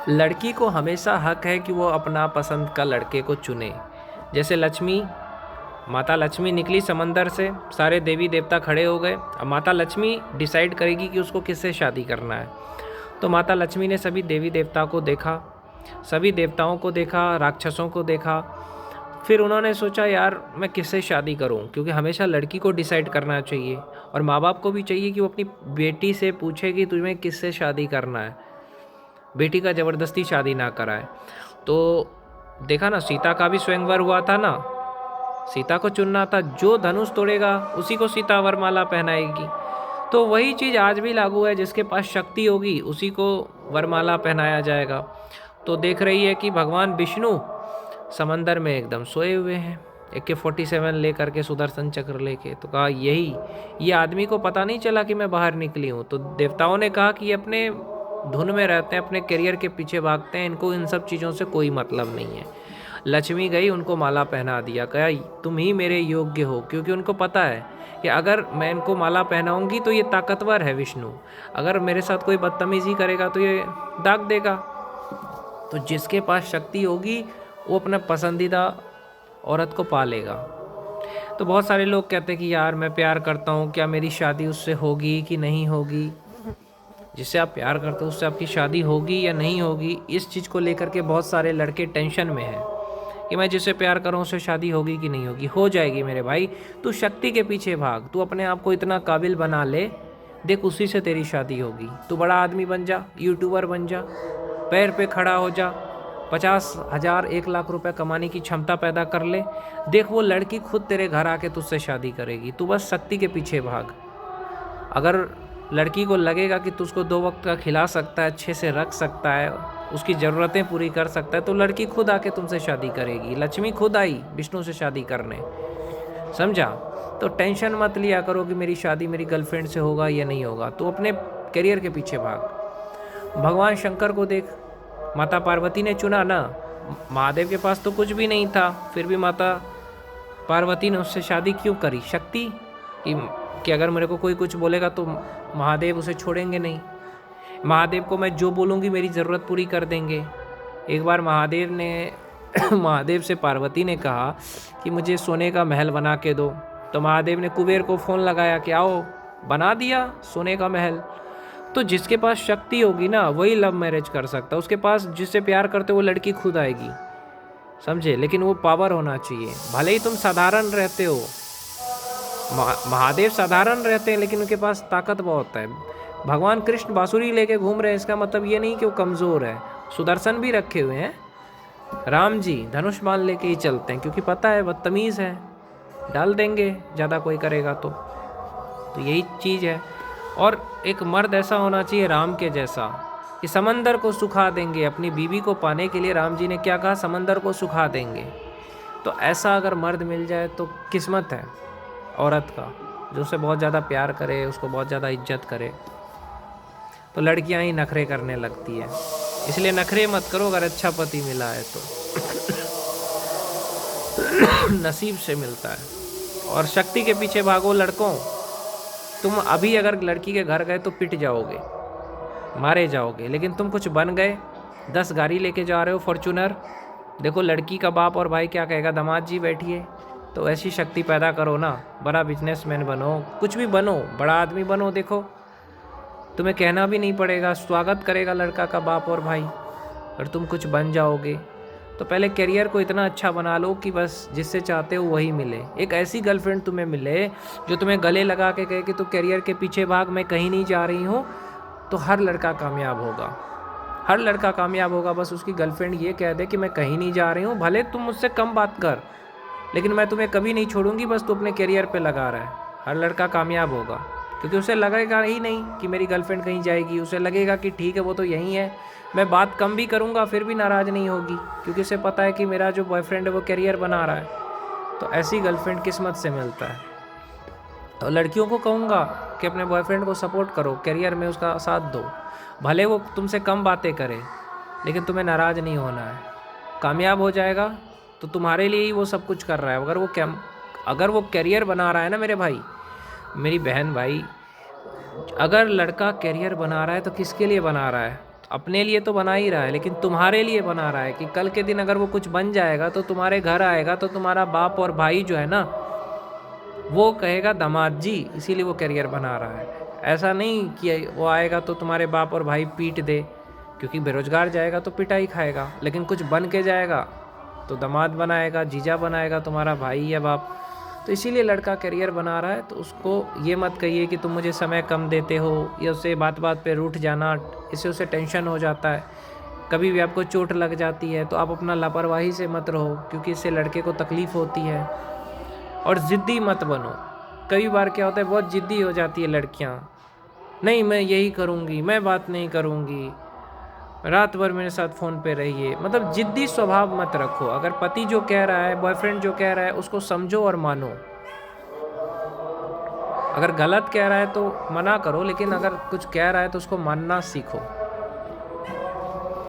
लड़की को हमेशा हक है कि वो अपना पसंद का लड़के को चुने। जैसे माता लक्ष्मी निकली समंदर से, सारे देवी देवता खड़े हो गए। अब माता लक्ष्मी डिसाइड करेगी कि उसको किससे शादी करना है। तो माता लक्ष्मी ने सभी देवी देवता को देखा, सभी देवताओं को देखा, राक्षसों को देखा। फिर उन्होंने सोचा यार मैं किससे शादी करूं, क्योंकि हमेशा लड़की को डिसाइड करना चाहिए और माँ बाप को भी चाहिए कि वो अपनी बेटी से पूछे कि तुम्हें किससे शादी करना है, बेटी का ज़बरदस्ती शादी ना कराए। तो देखा ना, सीता का भी स्वयंवर हुआ था ना, सीता को चुनना था, जो धनुष तोड़ेगा उसी को सीता वरमाला पहनाएगी। तो वही चीज़ आज भी लागू है, जिसके पास शक्ति होगी उसी को वरमाला पहनाया जाएगा। तो देख रही है कि भगवान विष्णु समंदर में एकदम सोए हुए हैं, AK-47 लेकर के, सुदर्शन चक्र लेके। तो कहा ये आदमी को पता नहीं चला कि मैं बाहर निकली हूँ। तो देवताओं ने कहा कि ये अपने धुन में रहते हैं, अपने करियर के पीछे भागते हैं, इनको इन सब चीज़ों से कोई मतलब नहीं है। लक्ष्मी गई, उनको माला पहना दिया, कहा तुम ही मेरे योग्य हो, क्योंकि उनको पता है कि अगर मैं इनको माला पहनाऊंगी तो ये ताकतवर है विष्णु, अगर मेरे साथ कोई बदतमीज़ी करेगा तो ये दाग देगा। तो जिसके पास शक्ति होगी वो अपना पसंदीदा औरत को पालेगा। तो बहुत सारे लोग कहते हैं कि यार मैं प्यार करता हूँ, क्या मेरी शादी उससे होगी कि नहीं होगी। जिससे आप प्यार करते हो उससे आपकी शादी होगी या नहीं होगी, इस चीज़ को लेकर के बहुत सारे लड़के टेंशन में हैं कि मैं जिससे प्यार करूँ उससे शादी होगी कि नहीं होगी। हो जाएगी मेरे भाई, तू शक्ति के पीछे भाग, तू अपने आप को इतना काबिल बना ले, देख उसी से तेरी शादी होगी। तू बड़ा आदमी बन जा, यूट्यूबर बन जा, पैर पे खड़ा हो जा, 50,000 1 लाख रुपए कमाने की क्षमता पैदा कर ले, देख वो लड़की खुद तेरे घर आके तुझसे शादी करेगी। तू बस शक्ति के पीछे भाग। अगर लड़की को लगेगा कि तुझको 2 वक्त का खिला सकता है, अच्छे से रख सकता है, उसकी ज़रूरतें पूरी कर सकता है, तो लड़की खुद आके तुमसे शादी करेगी। लक्ष्मी खुद आई विष्णु से शादी करने, समझा। तो टेंशन मत लिया करो कि मेरी शादी मेरी गर्लफ्रेंड से होगा या नहीं होगा, तो अपने करियर के पीछे भाग। भगवान शंकर को देख, माता पार्वती ने चुना ना, महादेव के पास तो कुछ भी नहीं था, फिर भी माता पार्वती ने उससे शादी क्यों करी? शक्ति कि अगर मेरे को कोई कुछ बोलेगा तो महादेव उसे छोड़ेंगे नहीं, महादेव को मैं जो बोलूँगी मेरी ज़रूरत पूरी कर देंगे। एक बार महादेव से पार्वती ने कहा कि मुझे सोने का महल बना के दो, तो महादेव ने कुबेर को फ़ोन लगाया कि आओ, बना दिया सोने का महल। तो जिसके पास शक्ति होगी ना वही लव मैरिज कर सकता है, उसके पास जिससे प्यार करते वो लड़की खुद आएगी, समझे। लेकिन वो पावर होना चाहिए। भले ही तुम साधारण रहते हो, महादेव साधारण रहते हैं लेकिन उनके पास ताकत बहुत है। भगवान कृष्ण बांसुरी लेके घूम रहे हैं, इसका मतलब ये नहीं कि वो कमज़ोर है। सुदर्शन भी रखे हुए हैं, राम जी धनुष बाण लेके ही चलते हैं, क्योंकि पता है बदतमीज़ है, डाल देंगे ज़्यादा कोई करेगा तो यही चीज़ है। और एक मर्द ऐसा होना चाहिए राम के जैसा कि समंदर को सुखा देंगे। अपनी बीवी को पाने के लिए राम जी ने क्या कहा? समंदर को सुखा देंगे। तो ऐसा अगर मर्द मिल जाए तो किस्मत है औरत का, जो उसे बहुत ज़्यादा प्यार करे, उसको बहुत ज़्यादा इज्जत करे। तो लड़कियां ही नखरे करने लगती है, इसलिए नखरे मत करो अगर अच्छा पति मिला है तो नसीब से मिलता है। और शक्ति के पीछे भागो लड़कों। तुम अभी अगर लड़की के घर गए तो पिट जाओगे, मारे जाओगे, लेकिन तुम कुछ बन गए, 10 गाड़ी लेके जा रहे हो फॉर्च्यूनर, देखो लड़की का बाप और भाई क्या कहेगा, दामाद जी बैठिए। तो ऐसी शक्ति पैदा करो ना, बड़ा बिजनेसमैन बनो, कुछ भी बनो, बड़ा आदमी बनो। देखो तुम्हें कहना भी नहीं पड़ेगा, स्वागत करेगा लड़का का बाप और भाई। और तुम कुछ बन जाओगे तो पहले करियर को इतना अच्छा बना लो कि बस जिससे चाहते हो वही मिले। एक ऐसी गर्लफ्रेंड तुम्हें मिले जो तुम्हें गले लगा के कहे कि तू करियर के पीछे भाग, मैं कहीं नहीं जा रही हूँ। तो हर लड़का कामयाब होगा, हर लड़का कामयाब होगा। बस उसकी गर्लफ्रेंड ये कह दे कि मैं कहीं नहीं जा रही हूँ, भले तुम मुझसे कम बात कर, लेकिन मैं तुम्हें कभी नहीं छोड़ूंगी, बस तू अपने करियर पे लगा रहा है। हर लड़का कामयाब होगा, क्योंकि उसे लगेगा ही नहीं कि मेरी गर्लफ्रेंड कहीं जाएगी। उसे लगेगा कि ठीक है वो तो यहीं है, मैं बात कम भी करूँगा फिर भी नाराज़ नहीं होगी, क्योंकि उसे पता है कि मेरा जो बॉयफ्रेंड है वो करियर बना रहा है। तो ऐसी गर्लफ्रेंड किस्मत से मिलता है। तो लड़कियों को कहूँगा कि अपने बॉयफ्रेंड को सपोर्ट करो, करियर में उसका साथ दो, भले वो तुमसे कम बातें करे, लेकिन तुम्हें नाराज़ नहीं होना है। कामयाब हो जाएगा तो तुम्हारे लिए ही वो सब कुछ कर रहा है। अगर वो करियर बना रहा है ना मेरे भाई, मेरी बहन भाई, अगर लड़का करियर बना रहा है तो किसके लिए बना रहा है? अपने लिए तो बना ही रहा है, लेकिन तुम्हारे लिए बना रहा है कि कल के दिन अगर वो कुछ बन जाएगा तो तुम्हारे घर आएगा तो तुम्हारा बाप और भाई जो है ना, वो कहेगा दामाद जी, इसीलिए वो करियर बना रहा है। ऐसा नहीं कि वो आएगा तो तुम्हारे बाप और भाई पीट दे, क्योंकि बेरोजगार जाएगा तो पिटाई खाएगा, लेकिन कुछ बन के जाएगा तो दामाद बनाएगा, जीजा बनाएगा तुम्हारा भाई या बाप। तो इसीलिए लड़का करियर बना रहा है। तो उसको ये मत कहिए कि तुम मुझे समय कम देते हो, या उससे बात बात पे रूठ जाना, इससे उसे टेंशन हो जाता है। कभी भी आपको चोट लग जाती है तो आप अपना लापरवाही से मत रहो, क्योंकि इससे लड़के को तकलीफ़ होती है। और ज़िद्दी मत बनो। कई बार क्या होता है, बहुत ज़िद्दी हो जाती है लड़कियाँ, नहीं मैं यही करूँगी, मैं बात नहीं करूँगी, रात भर मेरे साथ फ़ोन पे रहिए। मतलब ज़िद्दी स्वभाव मत रखो। अगर पति जो कह रहा है, बॉयफ्रेंड जो कह रहा है, उसको समझो और मानो। अगर गलत कह रहा है तो मना करो, लेकिन अगर कुछ कह रहा है तो उसको मानना सीखो।